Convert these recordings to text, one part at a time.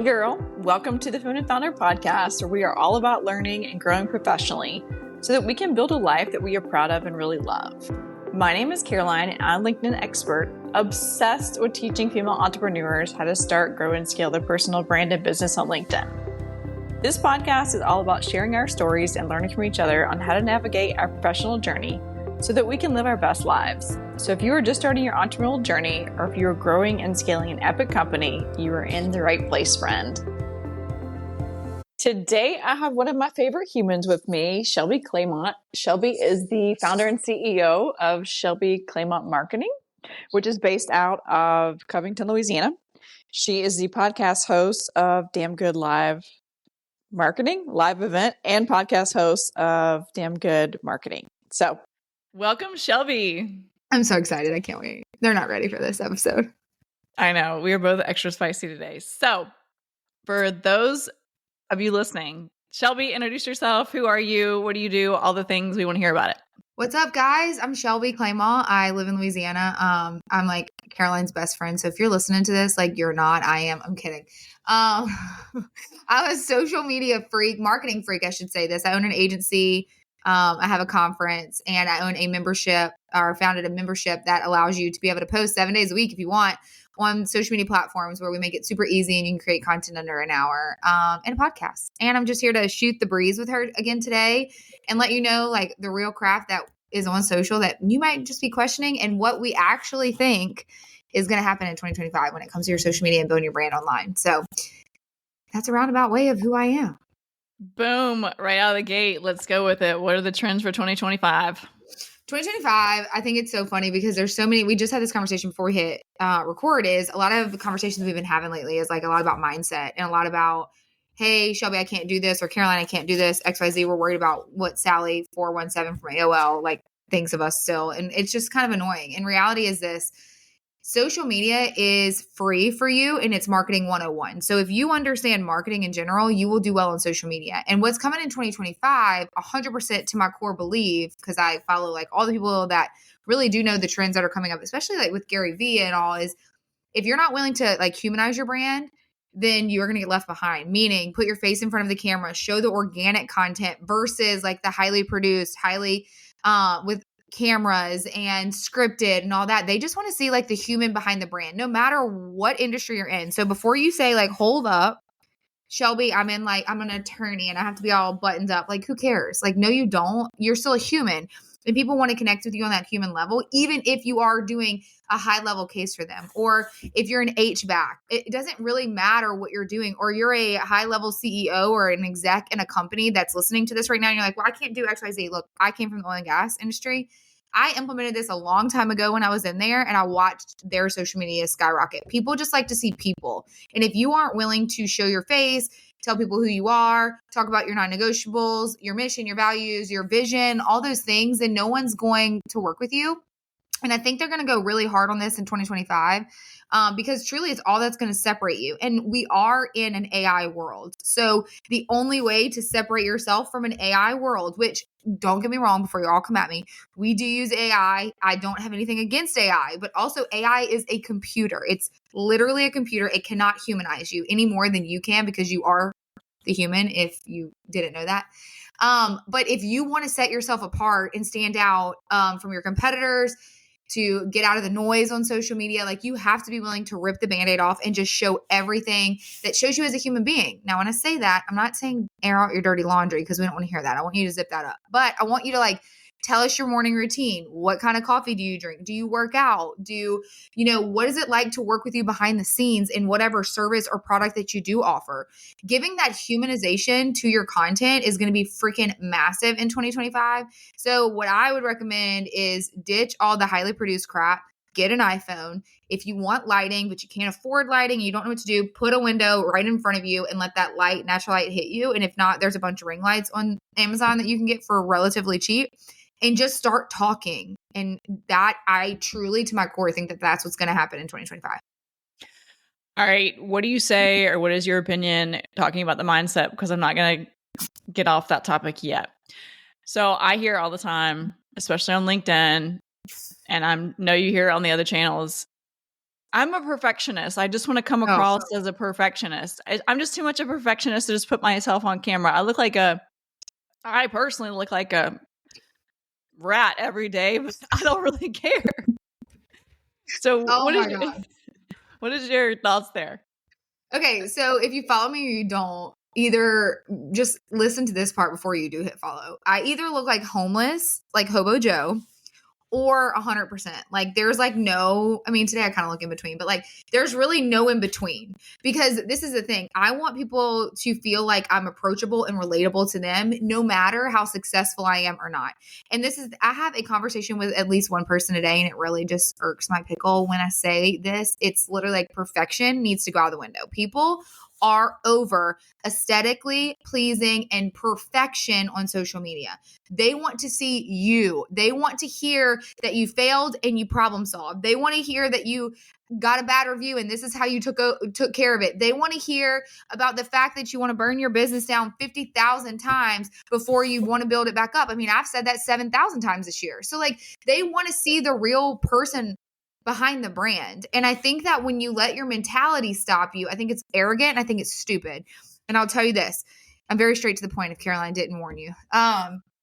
Hey girl, welcome to the Feminine Founder podcast, where we are all about learning and growing professionally so that we can build a life that we are proud of and really love. My name is Caroline, and I'm a LinkedIn expert, obsessed with teaching female entrepreneurs how to start, grow, and scale their personal brand and business on LinkedIn. This podcast is all about sharing our stories and learning from each other on how to navigate our professional journey so that we can live our best lives. So if you are just starting your entrepreneurial journey, or if you are growing and scaling an epic company, you are in the right place, friend. Today, I have one of my favorite humans with me, Shelby Clement. Shelby is the founder and CEO of Shelby Clement Marketing, which is based out of Covington, Louisiana. She is the podcast host of Damn Good Live Marketing, live event, and podcast host of Damn Good Marketing. So, welcome, Shelby. I'm so excited. I can't wait. They're not ready for this episode. I know. We are both extra spicy today. So, for those of you listening, Shelby, introduce yourself. Who are you? What do you do? All the things. We want to hear about it. What's up, guys? I'm Shelby Clement. I live in Louisiana. I'm like Caroline's best friend. So if you're listening to this, like you're not, I am. I'm kidding. I'm a social media freak, marketing freak, I should say this. I own an agency. I have a conference, and I own a membership, or founded a membership that allows you to be able to post 7 days a week if you want on social media platforms, where we make it super easy and you can create content under an hour, and a podcast. And I'm just here to shoot the breeze with her again today and let you know like the real craft that is on social that you might just be questioning, and what we actually think is going to happen in 2025 when it comes to your social media and building your brand online. So that's a roundabout way of who I am. Boom, right out of the gate. Let's go with it. What are the trends for 2025? 2025, I think it's so funny because there's so many. We just had this conversation before we hit record. Is a lot of the conversations we've been having lately is like a lot about mindset and a lot about, hey, Shelby, I can't do this, or Caroline, I can't do this, XYZ. We're worried about what Sally 417 from AOL like thinks of us still. And it's just kind of annoying. And reality is this. Social media is free for you, and it's marketing 101. So if you understand marketing in general, you will do well on social media. And what's coming in 2025, 100% to my core belief, because I follow like all the people that really do know the trends that are coming up, especially like with Gary Vee and all, is if you're not willing to like humanize your brand, then you're going to get left behind. Meaning put your face in front of the camera, show the organic content versus like the highly produced, highly with cameras and scripted and all that. They just want to see like the human behind the brand, no matter what industry you're in. So before you say like, hold up, Shelby, I'm an attorney and I have to be all buttoned up. Like, who cares? Like, no, you don't. You're still a human. And people want to connect with you on that human level, even if you are doing a high level case for them, or if you're an HVAC, it doesn't really matter what you're doing, or you're a high level CEO or an exec in a company that's listening to this right now. And you're like, well, I can't do XYZ. Look, I came from the oil and gas industry. I implemented this a long time ago when I was in there, and I watched their social media skyrocket. People just like to see people. And if you aren't willing to show your face, tell people who you are, talk about your non-negotiables, your mission, your values, your vision, all those things, then no one's going to work with you. And I think they're going to go really hard on this in 2025 because truly it's all that's going to separate you. And we are in an AI world. So the only way to separate yourself from an AI world, which don't get me wrong before you all come at me, we do use AI. I don't have anything against AI, but also AI is a computer. It's literally a computer. It cannot humanize you any more than you can, because you are the human, if you didn't know that. But if you want to set yourself apart and stand out from your competitors, to get out of the noise on social media, like you have to be willing to rip the Band-Aid off and just show everything that shows you as a human being. Now, when I say that, I'm not saying air out your dirty laundry, because we don't want to hear that. I want you to zip that up. But I want you to like tell us your morning routine. What kind of coffee do you drink? Do you work out? What is it like to work with you behind the scenes in whatever service or product that you do offer? Giving that humanization to your content is going to be freaking massive in 2025. So what I would recommend is ditch all the highly produced crap. Get an iPhone. If you want lighting, but you can't afford lighting, you don't know what to do, put a window right in front of you and let that natural light hit you. And if not, there's a bunch of ring lights on Amazon that you can get for relatively cheap. And just start talking. And that, I truly, to my core, think that that's what's going to happen in 2025. All right. What do you say, or what is your opinion talking about the mindset? Because I'm not going to get off that topic yet. So I hear all the time, especially on LinkedIn, and I know you hear it on the other channels, I'm a perfectionist. I just want to come Oh, across as a perfectionist. I'm just too much of a perfectionist to just put myself on camera. I personally look like a rat every day, but I don't really care. So oh my God. what is your thoughts there? Okay, so if you follow me or you don't, either just listen to this part before you do hit follow. I either look like homeless, like Hobo Joe, or 100%. Like there's like no, I mean, today I kind of look in between, but like there's really no in between, because this is the thing. I want people to feel like I'm approachable and relatable to them, no matter how successful I am or not. And I have a conversation with at least one person a day, and it really just irks my pickle when I say this. It's literally like perfection needs to go out the window. People are over aesthetically pleasing and perfection on social media. They want to see you. They want to hear that you failed and you problem solved. They want to hear that you got a bad review and this is how you took care of it. They want to hear about the fact that you want to burn your business down 50,000 times before you want to build it back up. I mean, I've said that 7,000 times this year. So like they want to see the real person behind the brand. And I think that when you let your mentality stop you, I think it's arrogant and I think it's stupid. And I'll tell you this, I'm very straight to the point if Caroline didn't warn you.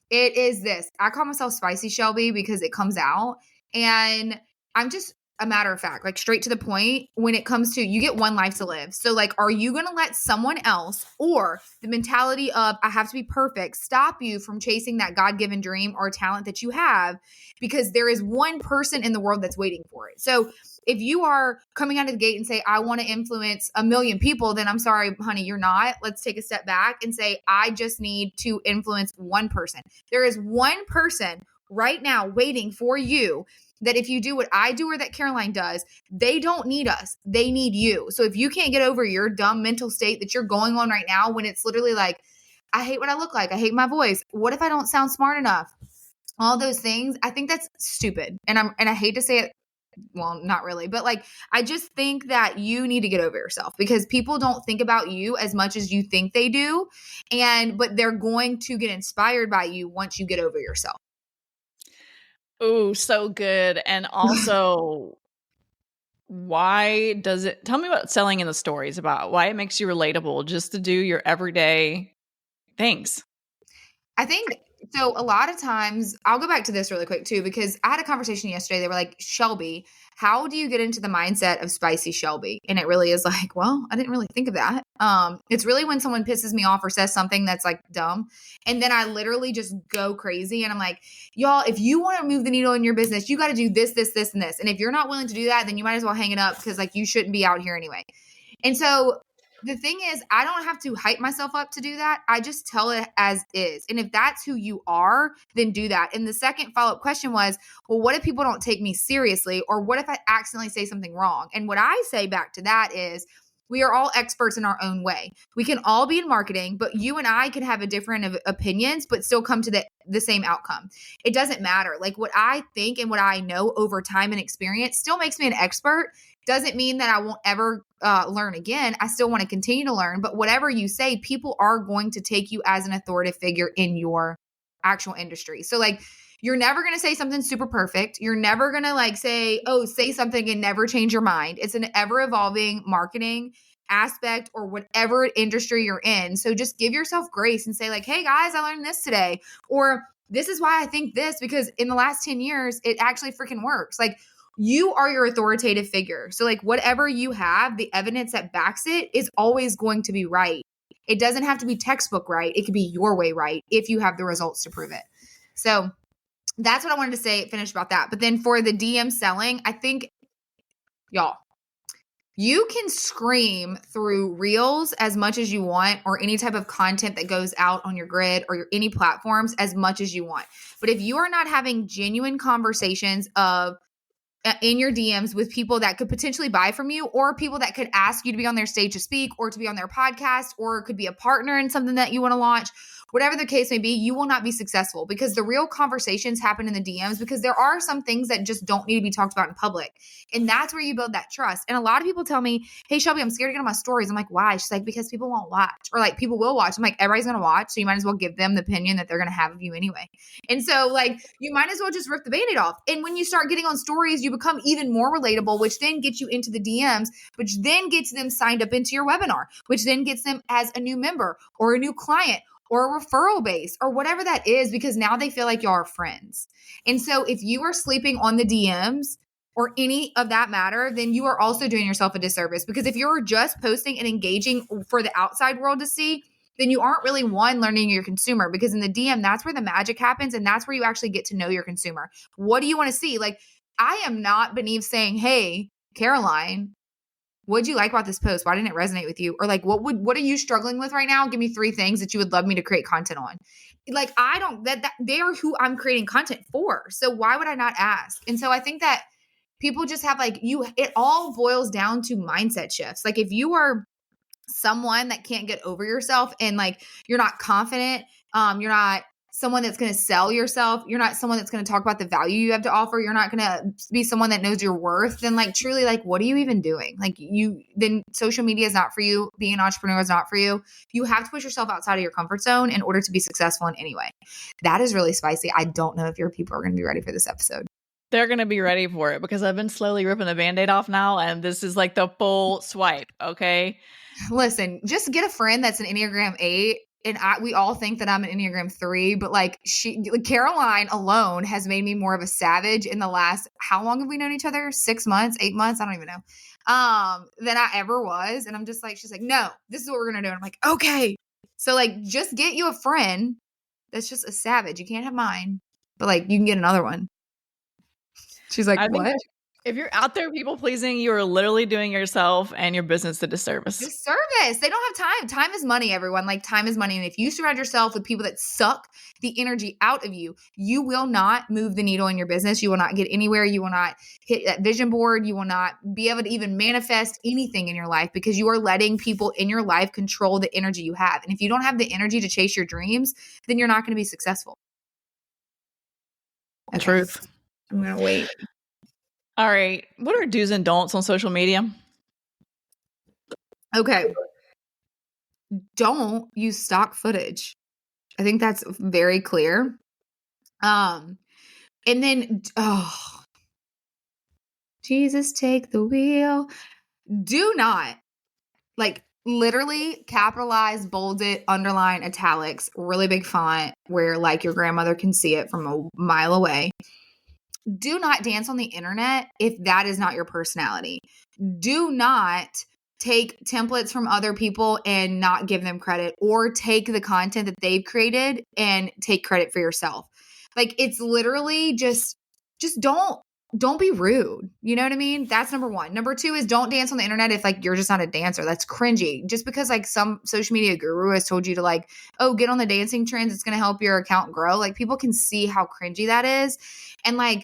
It is this. I call myself Spicy Shelby because it comes out, and I'm just a matter of fact, like straight to the point when it comes to you get one life to live. So like, are you going to let someone else or the mentality of I have to be perfect stop you from chasing that God-given dream or talent that you have? Because there is one person in the world that's waiting for it. So if you are coming out of the gate and say, I want to influence 1 million people, then I'm sorry, honey, you're not. Let's take a step back and say, I just need to influence one person. There is one person right now waiting for you that if you do what I do or that Caroline does, they don't need us. They need you. So if you can't get over your dumb mental state that you're going on right now, when it's literally like, I hate what I look like. I hate my voice. What if I don't sound smart enough? All those things. I think that's stupid. And I hate to say it. Well, not really, but like, I just think that you need to get over yourself because people don't think about you as much as you think they do. But they're going to get inspired by you once you get over yourself. Oh, so good. And also, tell me about selling in the stories, about why it makes you relatable just to do your everyday things. I think so. A lot of times, I'll go back to this really quick too, because I had a conversation yesterday. They were like, Shelby, how do you get into the mindset of Spicy Shelby? And it really is like, well, I didn't really think of that. It's really when someone pisses me off or says something that's like dumb. And then I literally just go crazy. And I'm like, y'all, if you want to move the needle in your business, you got to do this, this, this, and this. And if you're not willing to do that, then you might as well hang it up because like you shouldn't be out here anyway. And so the thing is, I don't have to hype myself up to do that. I just tell it as is. And if that's who you are, then do that. And the second follow-up question was, well, what if people don't take me seriously? Or what if I accidentally say something wrong? And what I say back to that is, we are all experts in our own way. We can all be in marketing, but you and I can have a different opinions, but still come to the same outcome. It doesn't matter. Like what I think and what I know over time and experience still makes me an expert. Doesn't mean that I won't ever learn again. I still want to continue to learn, but whatever you say, people are going to take you as an authoritative figure in your actual industry. So like, you're never going to say something super perfect. You're never going to like say something and never change your mind. It's an ever evolving marketing aspect or whatever industry you're in. So just give yourself grace and say like, hey guys, I learned this today. Or this is why I think this, because in the last 10 years, it actually freaking works. Like you are your authoritative figure. So like whatever you have, the evidence that backs it is always going to be right. It doesn't have to be textbook right. It could be your way right if you have the results to prove it. So that's what I wanted to finish about that. But then for the DM selling, I think, y'all, you can scream through reels as much as you want or any type of content that goes out on your grid or any platforms as much as you want. But if you are not having genuine conversations in your DMs with people that could potentially buy from you or people that could ask you to be on their stage to speak or to be on their podcast or could be a partner in something that you want to launch, whatever the case may be, you will not be successful because the real conversations happen in the DMs because there are some things that just don't need to be talked about in public. And that's where you build that trust. And a lot of people tell me, hey, Shelby, I'm scared to get on my stories. I'm like, why? She's like, because people won't watch, or like people will watch. I'm like, everybody's going to watch. So you might as well give them the opinion that they're going to have of you anyway. And so like, you might as well just rip the Band-Aid off. And when you start getting on stories, you become even more relatable, which then gets you into the DMs, which then gets them signed up into your webinar, which then gets them as a new member or a new client or a referral base or whatever that is, because now they feel like y'all are friends. And so if you are sleeping on the DMs or any of that matter, then you are also doing yourself a disservice, because if you're just posting and engaging for the outside world to see, then you aren't really learning your consumer, because in the DM, that's where the magic happens. And that's where you actually get to know your consumer. What do you want to see? Like, I am not beneath saying, hey, Caroline, what'd you like about this post? Why didn't it resonate with you? Or like, what are you struggling with right now? Give me 3 things that you would love me to create content on. Like, I don't, that they are who I'm creating content for. So why would I not ask? And so I think that people just have like, it all boils down to mindset shifts. Like, if you are someone that can't get over yourself and like, you're not confident, you're not someone that's going to sell yourself, you're not someone that's going to talk about the value you have to offer, you're not going to be someone that knows your worth, then like, truly, like, what are you even doing? Like, then social media is not for you. Being an entrepreneur is not for you. You have to push yourself outside of your comfort zone in order to be successful in any way. That is really spicy. I don't know if your people are going to be ready for this episode. They're going to be ready for it, because I've been slowly ripping the Band-Aid off now, and this is like the full swipe. Okay. Listen, just get a friend that's an Enneagram 8. And we all think that I'm an Enneagram 3, but like Caroline alone has made me more of a savage in the last, how long have we known each other? 6 months, 8 months? I don't even know. Than I ever was. And I'm just like, she's like, no, this is what we're going to do. And I'm like, okay. So like, just get you a friend that's just a savage. You can't have mine, but like, you can get another one. She's like, what? If you're out there people pleasing, you are literally doing yourself and your business a disservice. They don't have time. Time is money, everyone. Like, time is money. And if you surround yourself with people that suck the energy out of you, you will not move the needle in your business. You will not get anywhere. You will not hit that vision board. You will not be able to even manifest anything in your life, because you are letting people in your life control the energy you have. And if you don't have the energy to chase your dreams, then you're not going to be successful. Okay. Truth. I'm going to wait. All right. What are do's and don'ts on social media? Okay. Don't use stock footage. I think that's very clear. And then, Jesus, take the wheel. Do not, like, literally capitalize, bold it, underline, italics, really big font where like your grandmother can see it from a mile away. Do not dance on the internet if that is not your personality. Do not take templates from other people and not give them credit, or take the content that they've created and take credit for yourself. Like, it's literally just don't be rude. You know what I mean? That's number 1. Number 2 is don't dance on the internet if like you're just not a dancer. That's cringy. Just because like some social media guru has told you to like, oh, get on the dancing trends, it's going to help your account grow. Like, people can see how cringy that is. And like,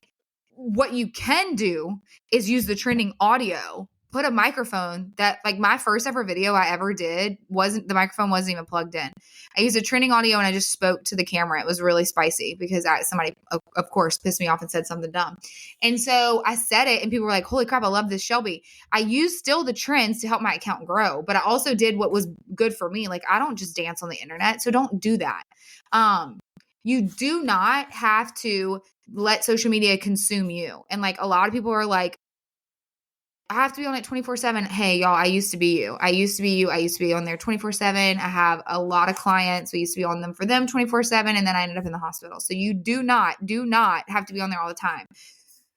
what you can do is use the trending audio. Put a microphone that, like, my first ever video I ever did the microphone wasn't even plugged in. I used a trending audio and I just spoke to the camera. It was really spicy because somebody, of course, pissed me off and said something dumb. And so I said it and people were like, holy crap, I love this, Shelby. I used still the trends to help my account grow, but I also did what was good for me. Like, I don't just dance on the internet. So don't do that. You do not have to let social media consume you. And like, a lot of people are like, I have to be on it 24/7. Hey, y'all, I used to be you. I used to be you. I used to be on there 24/7. I have a lot of clients. We used to be on them for them 24/7. And then I ended up in the hospital. So you do not have to be on there all the time.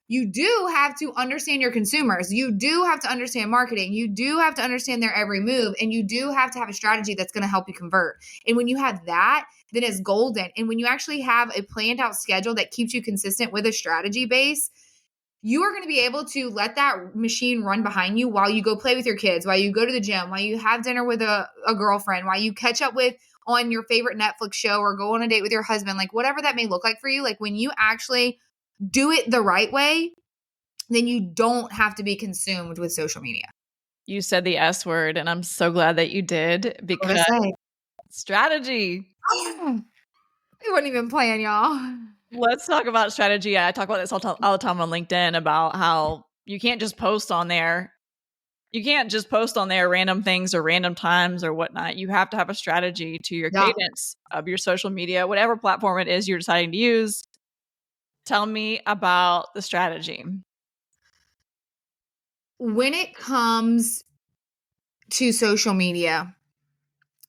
You do have to understand your consumers. You do have to understand marketing. You do have to understand their every move. And you do have to have a strategy that's going to help you convert. And when you have that, then it's golden. And when you actually have a planned out schedule that keeps you consistent with a strategy base, you are going to be able to let that machine run behind you while you go play with your kids, while you go to the gym, while you have dinner with a girlfriend, while you catch up with on your favorite Netflix show or go on a date with your husband, like whatever that may look like for you. Like, when you actually do it the right way, then you don't have to be consumed with social media. You said the S word, and I'm so glad that you did, because strategy. We wouldn't even plan, y'all. Let's talk about strategy. I talk about this all the time on LinkedIn about how you can't just post on there. You can't just post on there random things or random times or whatnot. You have to have a strategy to your cadence of your social media, whatever platform it is you're deciding to use. Tell me about the strategy. When it comes to social media,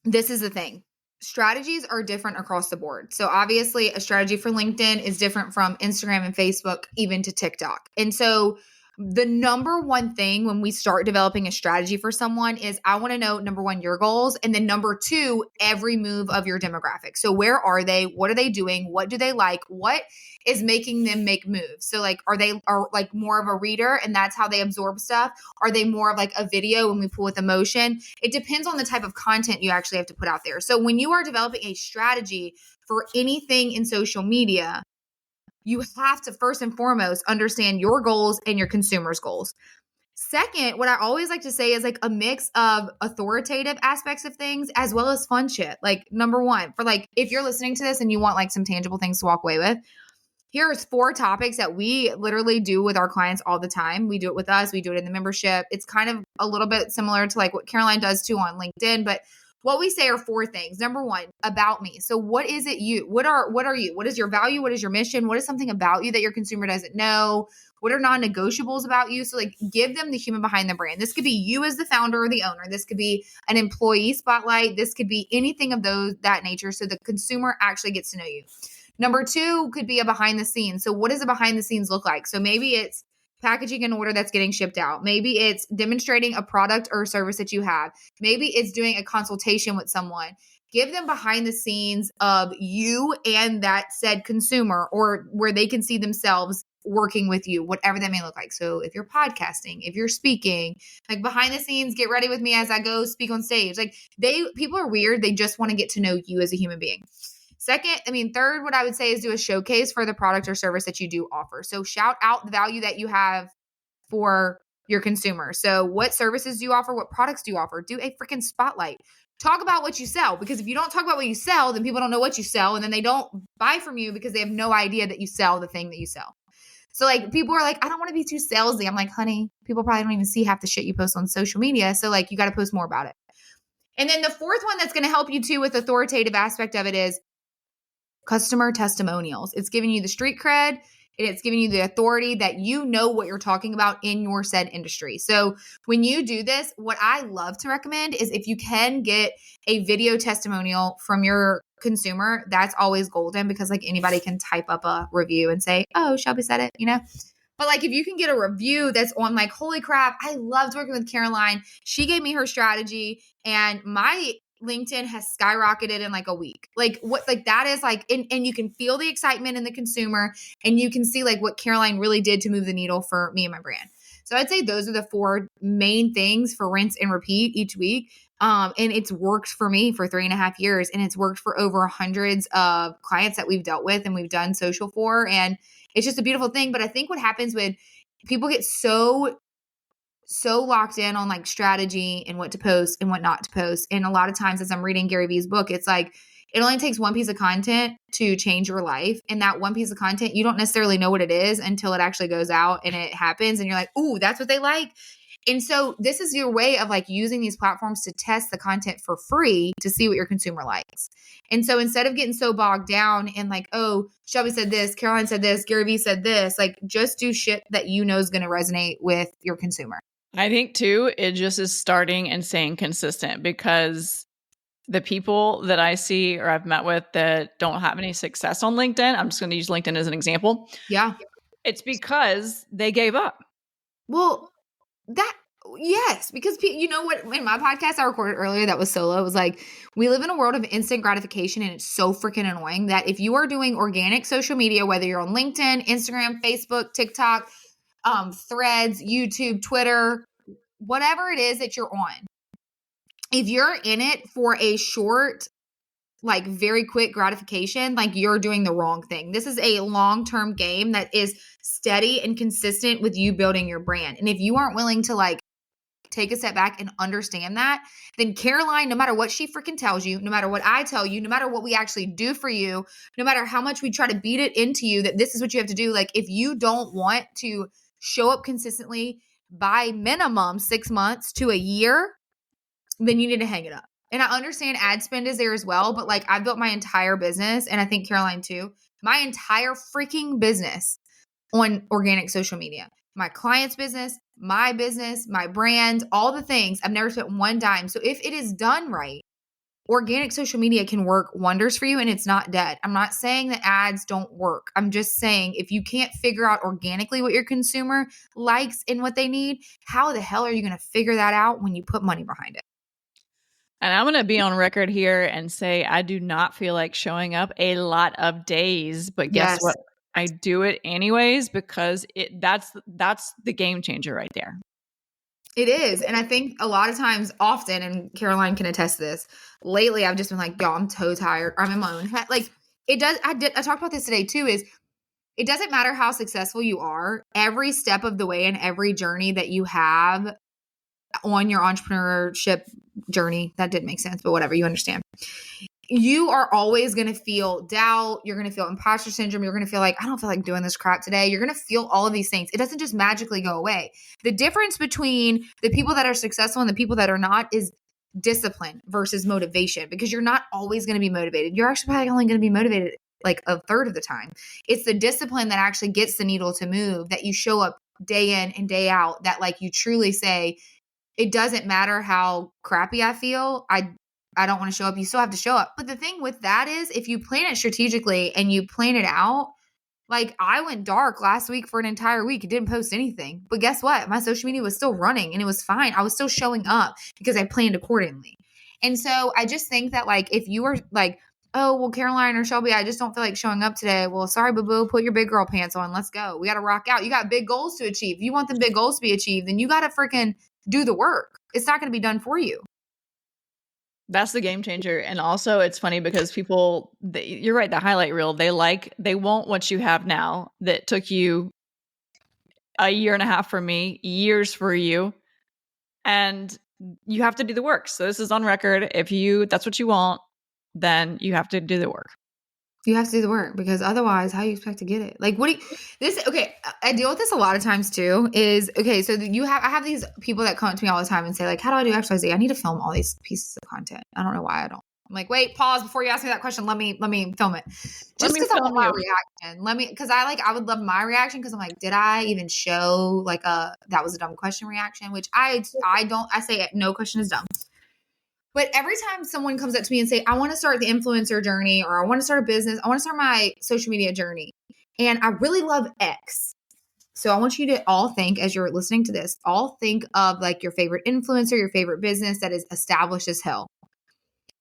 this is the thing. Strategies are different across the board. So obviously a strategy for LinkedIn is different from Instagram and Facebook, even to TikTok. And so the number one thing when we start developing a strategy for someone is I want to know, number one, your goals. And then number two, every move of your demographic. So where are they? What are they doing? What do they like? What is making them make moves? So like, are they like more of a reader and that's how they absorb stuff? Are they more of like a video when we pull with emotion? It depends on the type of content you actually have to put out there. So when you are developing a strategy for anything in social media, you have to first and foremost understand your goals and your consumers' goals. Second, what I always like to say is like a mix of authoritative aspects of things as well as fun shit. Like number one, for like, if you're listening to this and you want like some tangible things to walk away with, here's 4 topics that we literally do with our clients all the time. We do it with us. We do it in the membership. It's kind of a little bit similar to like what Caroline does too on LinkedIn, but what we say are 4 things. Number one, about me. So what is it you? What are you? What is your value? What is your mission? What is something about you that your consumer doesn't know? What are non-negotiables about you? So like give them the human behind the brand. This could be you as the founder or the owner. This could be an employee spotlight. This could be anything of that nature. So the consumer actually gets to know you. Number 2 could be a behind the scenes. So what does a behind the scenes look like? So maybe it's packaging an order that's getting shipped out. Maybe it's demonstrating a product or a service that you have. Maybe it's doing a consultation with someone. Give them behind the scenes of you and that said consumer, or where they can see themselves working with you, whatever that may look like. So if you're podcasting, if you're speaking, like behind the scenes, get ready with me as I go speak on stage. Like people are weird. They just want to get to know you as a human being. Third, what I would say is do a showcase for the product or service that you do offer. So shout out the value that you have for your consumer. So what services do you offer? What products do you offer? Do a freaking spotlight. Talk about what you sell, because if you don't talk about what you sell, then people don't know what you sell, and then they don't buy from you because they have no idea that you sell the thing that you sell. So like people are like, I don't want to be too salesy. I'm like, honey, people probably don't even see half the shit you post on social media. So like you got to post more about it. And then the fourth one that's going to help you too with authoritative aspect of it is customer testimonials. It's giving you the street cred, and it's giving you the authority that you know what you're talking about in your said industry. So when you do this, what I love to recommend is if you can get a video testimonial from your consumer, that's always golden, because like anybody can type up a review and say, oh, Shelby said it, you know? But like if you can get a review that's on like, holy crap, I loved working with Caroline. She gave me her strategy and my LinkedIn has skyrocketed in like a week. Like what, like that is like, and you can feel the excitement in the consumer, and you can see like what Caroline really did to move the needle for me and my brand. So I'd say those are the 4 main things for rinse and repeat each week. And it's worked for me for 3.5 years, and it's worked for over hundreds of clients that we've dealt with and we've done social for. And it's just a beautiful thing. But I think what happens when people get so locked in on like strategy and what to post and what not to post. And a lot of times as I'm reading Gary Vee's book, it's like, it only takes one piece of content to change your life. And that one piece of content, you don't necessarily know what it is until it actually goes out and it happens. And you're like, ooh, that's what they like. And so this is your way of like using these platforms to test the content for free to see what your consumer likes. And so instead of getting so bogged down in like, oh, Shelby said this, Caroline said this, Gary Vee said this, like just do shit that you know is going to resonate with your consumer. I think too, it just is starting and staying consistent, because the people that I see or I've met with that don't have any success on LinkedIn, I'm just going to use LinkedIn as an example. Yeah. It's because they gave up. Well, yes, because you know what, in my podcast I recorded earlier that was solo, it was like, we live in a world of instant gratification, and it's so freaking annoying that if you are doing organic social media, whether you're on LinkedIn, Instagram, Facebook, TikTok, Threads, YouTube, Twitter, whatever it is that you're on, if you're in it for a short, like very quick gratification, like you're doing the wrong thing. This is a long-term game that is steady and consistent with you building your brand. And if you aren't willing to like take a step back and understand that, then Caroline, no matter what she freaking tells you, no matter what I tell you, no matter what we actually do for you, no matter how much we try to beat it into you that this is what you have to do, like if you don't want to show up consistently by minimum 6 months to a year, then you need to hang it up. And I understand ad spend is there as well, but like I've built my entire business, and I think Caroline too, my entire freaking business on organic social media. My client's business, my brand, all the things. I've never spent one dime. So if it is done right, organic social media can work wonders for you, and it's not dead. I'm not saying that ads don't work. I'm just saying if you can't figure out organically what your consumer likes and what they need, how the hell are you going to figure that out when you put money behind it? And I'm going to be on record here and say I do not feel like showing up a lot of days, but guess what? I do it anyways because that's the game changer right there. It is. And I think a lot of times, often, and Caroline can attest to this, lately I've just been like, yo, I'm so tired. I'm in my own head. Like it does. I talked about this today too, is it doesn't matter how successful you are. Every step of the way and every journey that you have on your entrepreneurship journey, that didn't make sense, but whatever, you understand. You are always going to feel doubt. You're going to feel imposter syndrome. You're going to feel like, I don't feel like doing this crap today. You're going to feel all of these things. It doesn't just magically go away. The difference between the people that are successful and the people that are not is discipline versus motivation, because you're not always going to be motivated. You're actually probably only going to be motivated like a third of the time. It's the discipline that actually gets the needle to move, that you show up day in and day out, that like you truly say, it doesn't matter how crappy I feel. I don't want to show up. You still have to show up. But the thing with that is if you plan it strategically and you plan it out, like I went dark last week for an entire week. It didn't post anything. But guess what? My social media was still running and it was fine. I was still showing up because I planned accordingly. And so I just think that like if you were like, oh, well, Caroline or Shelby, I just don't feel like showing up today. Well, sorry, boo-boo, put your big girl pants on. Let's go. We got to rock out. You got big goals to achieve. If you want the big goals to be achieved, then you got to freaking do the work. It's not going to be done for you. That's the game changer. And also it's funny because people, you're right, the highlight reel, they want what you have now that took you a year and a half for me, years for you. And you have to do the work. So this is on record. If that's what you want, then you have to do the work. You have to do the work, because otherwise how you expect to get it? Like, okay, I deal with this a lot of times too, is, okay, so I have these people that come up to me all the time and say like, how do I do XYZ? I need to film all these pieces of content. I don't know why I don't. I'm like, wait, pause before you ask me that question. Let me film it. Just because I want my reaction. Because I would love my reaction, because I'm like, did I even show like that was a dumb question reaction? Which I say no question is dumb. But every time someone comes up to me and say, I want to start the influencer journey, or I want to start a business, I want to start my social media journey, and I really love X. So I want you to all think, as you're listening to this, all think of like your favorite influencer, your favorite business that is established as hell.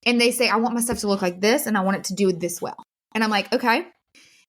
And they say, I want my stuff to look like this, and I want it to do this well. And I'm like, okay,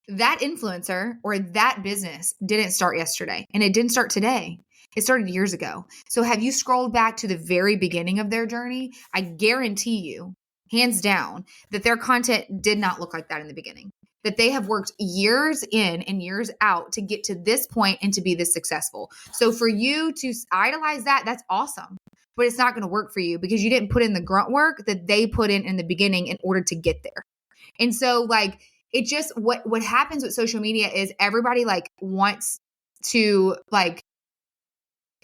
that influencer or that business didn't start yesterday, and it didn't start today. It started years ago. So have you scrolled back to the very beginning of their journey? I guarantee you, hands down, that their content did not look like that in the beginning. That they have worked years in and years out to get to this point and to be this successful. So for you to idolize that, that's awesome. But it's not going to work for you, because you didn't put in the grunt work that they put in the beginning in order to get there. And so like, it just, what happens with social media is everybody like wants to like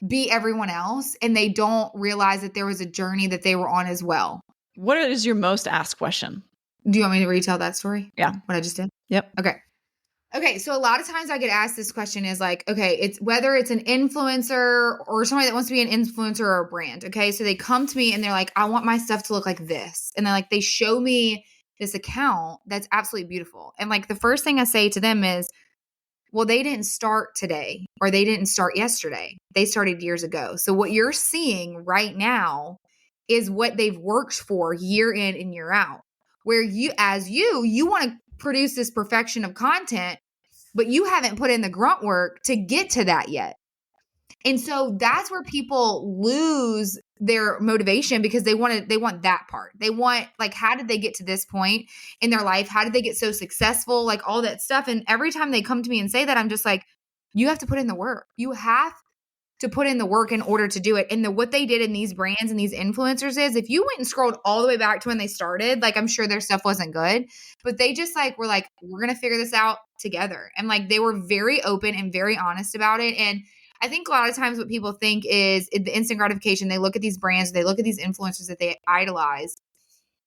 be everyone else, and they don't realize that there was a journey that they were on as well. What is your most asked question? Do you want me to retell that story? Yeah. What I just did? Yep. Okay. So a lot of times I get asked this question is like, okay, it's whether it's an influencer or somebody that wants to be an influencer or a brand. Okay. So they come to me and they're like, I want my stuff to look like this. And they show me this account that's absolutely beautiful. And like the first thing I say to them is, well, they didn't start today, or they didn't start yesterday. They started years ago. So what you're seeing right now is what they've worked for year in and year out, where you want to produce this perfection of content, but you haven't put in the grunt work to get to that yet. And so that's where people lose their motivation, because they want that part. They want, like, how did they get to this point in their life? How did they get so successful? Like all that stuff. And every time they come to me and say that, I'm just like, you have to put in the work. You have to put in the work in order to do it. And what they did in these brands and these influencers is if you went and scrolled all the way back to when they started, like I'm sure their stuff wasn't good, but they just like were like, we're going to figure this out together. And like they were very open and very honest about it. And I think a lot of times what people think is the instant gratification. They look at these brands, they look at these influencers that they idolize,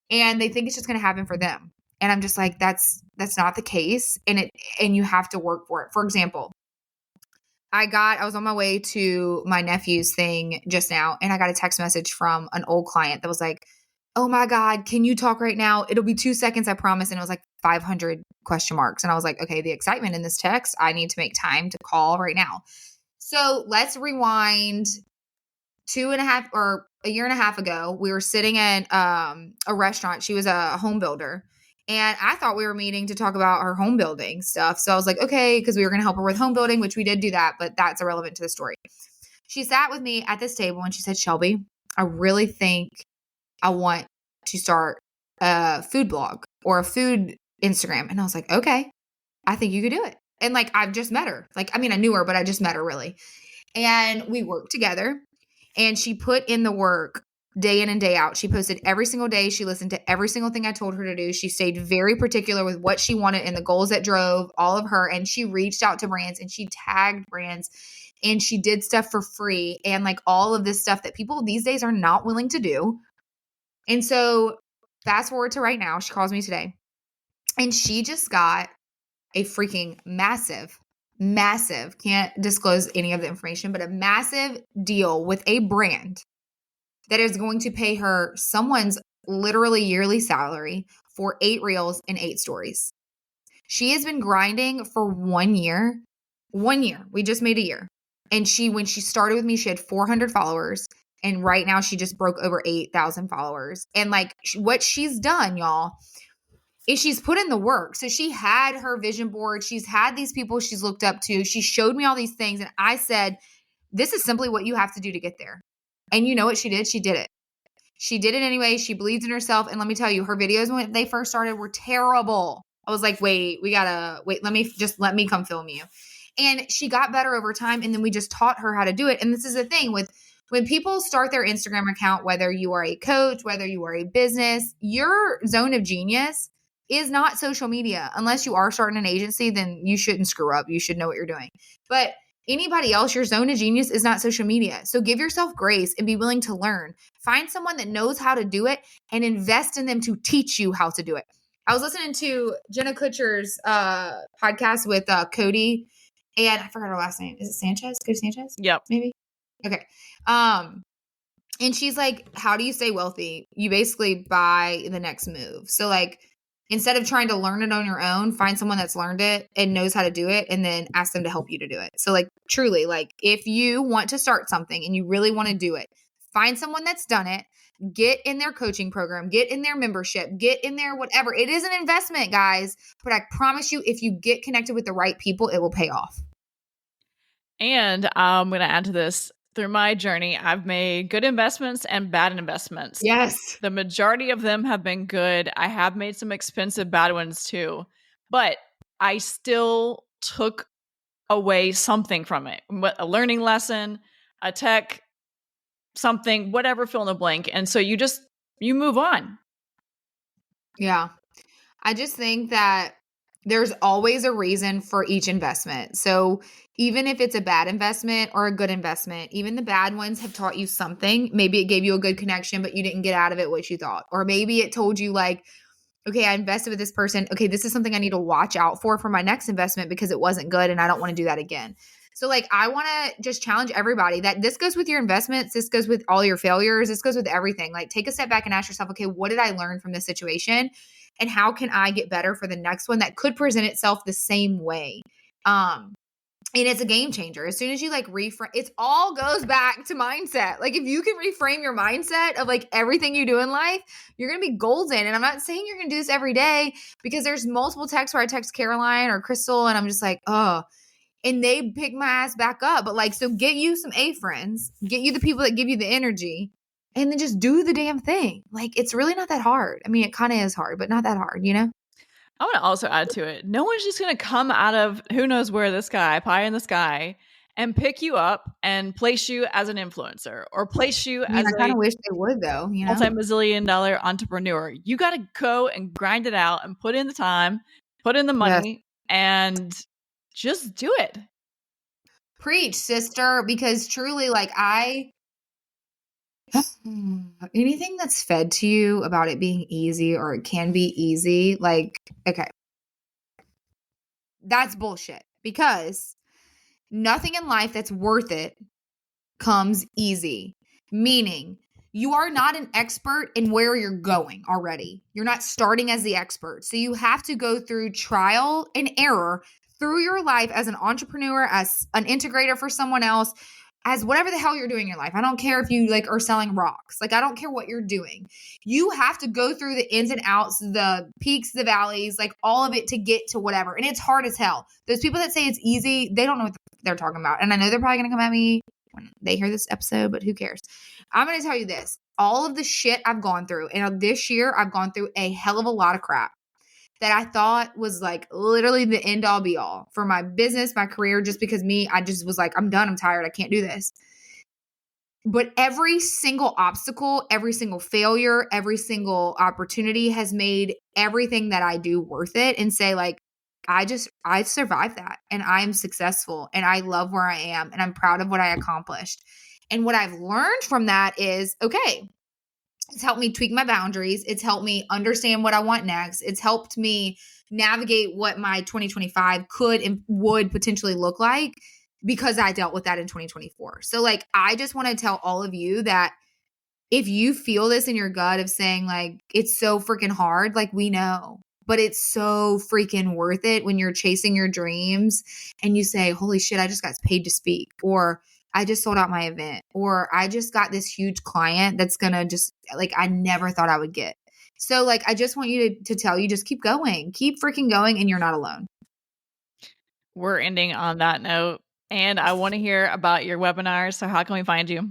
and they think it's just going to happen for them. And I'm just like, that's not the case. And you have to work for it. For example, I was on my way to my nephew's thing just now, and I got a text message from an old client that was like, oh my God, can you talk right now? It'll be 2 seconds, I promise. And it was like 500 question marks. And I was like, okay, the excitement in this text, I need to make time to call right now. So let's rewind 2.5 or a year and a half ago. We were sitting in a restaurant. She was a home builder. And I thought we were meeting to talk about her home building stuff. So I was like, okay, because we were going to help her with home building, which we did do that, but that's irrelevant to the story. She sat with me at this table and she said, Shelby, I really think I want to start a food blog or a food Instagram. And I was like, okay, I think you could do it. And like, I've just met her. Like, I mean, I knew her, but I just met her really. And we worked together and she put in the work day in and day out. She posted every single day. She listened to every single thing I told her to do. She stayed very particular with what she wanted and the goals that drove all of her. And she reached out to brands and she tagged brands and she did stuff for free and like all of this stuff that people these days are not willing to do. And so fast forward to right now, she calls me today and she just got a freaking massive, can't disclose any of the information, but a massive deal with a brand that is going to pay her someone's literally yearly salary for 8 reels and 8 stories. She has been grinding for 1 year. 1 year. We just made a year. And when she started with me, she had 400 followers. And right now she just broke over 8,000 followers. And like what she's done, y'all, is she's put in the work. So she had her vision board. She's had these people she's looked up to. She showed me all these things. And I said, this is simply what you have to do to get there. And you know what she did? She did it. She did it anyway. She believes in herself. And let me tell you, her videos when they first started were terrible. I was like, wait, let me come film you. And she got better over time. And then we just taught her how to do it. And this is the thing with when people start their Instagram account, whether you are a coach, whether you are a business, your zone of genius is not social media. Unless you are starting an agency, then you shouldn't screw up. You should know what you're doing. But anybody else, your zone of genius is not social media. So give yourself grace and be willing to learn. Find someone that knows how to do it and invest in them to teach you how to do it. I was listening to Jenna Kutcher's podcast with Cody, and I forgot her last name. Is it Sanchez? Cody Sanchez? Yep. Maybe? Okay. And she's like, how do you stay wealthy? You basically buy the next move. So like, instead of trying to learn it on your own, find someone that's learned it and knows how to do it and then ask them to help you to do it. So like truly, like if you want to start something and you really want to do it, find someone that's done it, get in their coaching program, get in their membership, get in their whatever. It is an investment, guys, but I promise you, if you get connected with the right people, it will pay off. And I'm going to add to this. Through my journey, I've made good investments and bad investments. Yes. The majority of them have been good. I have made some expensive bad ones too, but I still took away something from it. A learning lesson, a tech, something, whatever, fill in the blank. And so you move on. Yeah. I just think that there's always a reason for each investment. So even if it's a bad investment or a good investment, even the bad ones have taught you something. Maybe it gave you a good connection, but you didn't get out of it what you thought. Or maybe it told you like, okay, I invested with this person. Okay, this is something I need to watch out for my next investment because it wasn't good and I don't want to do that again. So like, I want to just challenge everybody that this goes with your investments. This goes with all your failures. This goes with everything. Like take a step back and ask yourself, okay, what did I learn from this situation? And how can I get better for the next one that could present itself the same way? And it's a game changer. As soon as you like reframe, it all goes back to mindset. Like if you can reframe your mindset of like everything you do in life, you're going to be golden. And I'm not saying you're going to do this every day because there's multiple texts where I text Caroline or Crystal and I'm just like, oh, and they pick my ass back up. But like, so get you some A friends, get you the people that give you the energy and then just do the damn thing. Like it's really not that hard. I mean, it kind of is hard, but not that hard, you know? I want to also add to it. No one's just going to come out of who knows where the sky, pie in the sky, and pick you up and place you as an influencer or place you I mean, as I kind a of wish they would though, you know? multi-bazillion dollar entrepreneur. You got to go and grind it out and put in the time, put in the money, and just do it. Preach, sister, because truly, like, anything that's fed to you about it being easy or it can be easy, like, okay, that's bullshit, because nothing in life that's worth it comes easy. Meaning, you are not an expert in where you're going already. You're not starting as the expert. So you have to go through trial and error through your life as an entrepreneur, as an integrator for someone else, as whatever the hell you're doing in your life. I don't care if you like are selling rocks. Like, I don't care what you're doing. You have to go through the ins and outs, the peaks, the valleys, like all of it to get to whatever. And it's hard as hell. Those people that say it's easy, they don't know what they're talking about. And I know they're probably going to come at me when they hear this episode, but who cares? I'm going to tell you this. All of the shit I've gone through, and this year I've gone through a hell of a lot of crap that I thought was like literally the end all be all for my business, my career, just because I just was like, I'm done. I'm tired. I can't do this. But every single obstacle, every single failure, every single opportunity has made everything that I do worth it, and say like, I survived that, and I'm successful, and I love where I am, and I'm proud of what I accomplished. And what I've learned from that is, okay, it's helped me tweak my boundaries. It's helped me understand what I want next. It's helped me navigate what my 2025 could and would potentially look like, because I dealt with that in 2024. So like, I just want to tell all of you that if you feel this in your gut of saying like, it's so freaking hard, like, we know, but it's so freaking worth it when you're chasing your dreams and you say, holy shit, I just got paid to speak, or I just sold out my event, or I just got this huge client that's going to just like, I never thought I would get. So like, I just want you to tell you, just keep going, keep freaking going, and you're not alone. We're ending on that note, and I want to hear about your webinars. So how can we find you?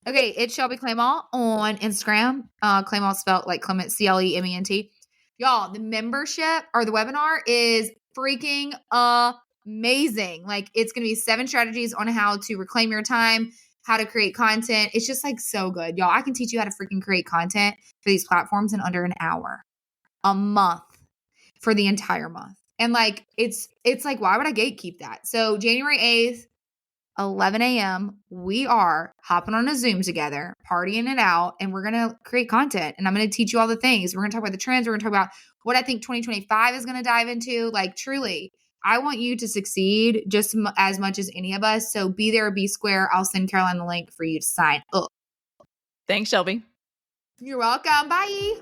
Okay, it's Shelby Clement on Instagram. Clement spelled like Clement, Clement. Y'all, the membership or the webinar is freaking amazing. Like, it's going to be 7 strategies on how to reclaim your time, how to create content. It's just like so good. Y'all, I can teach you how to freaking create content for these platforms in under an hour, a month, for the entire month. And like, it's like, why would I gatekeep that? So January 8th, 11 a.m., we are hopping on a Zoom together, partying it out, and we're going to create content. And I'm going to teach you all the things. We're going to talk about the trends. We're going to talk about what I think 2025 is going to dive into. Like, truly, I want you to succeed just as much as any of us. So be there, be square. I'll send Caroline the link for you to sign up. Thanks, Shelby. You're welcome. Bye.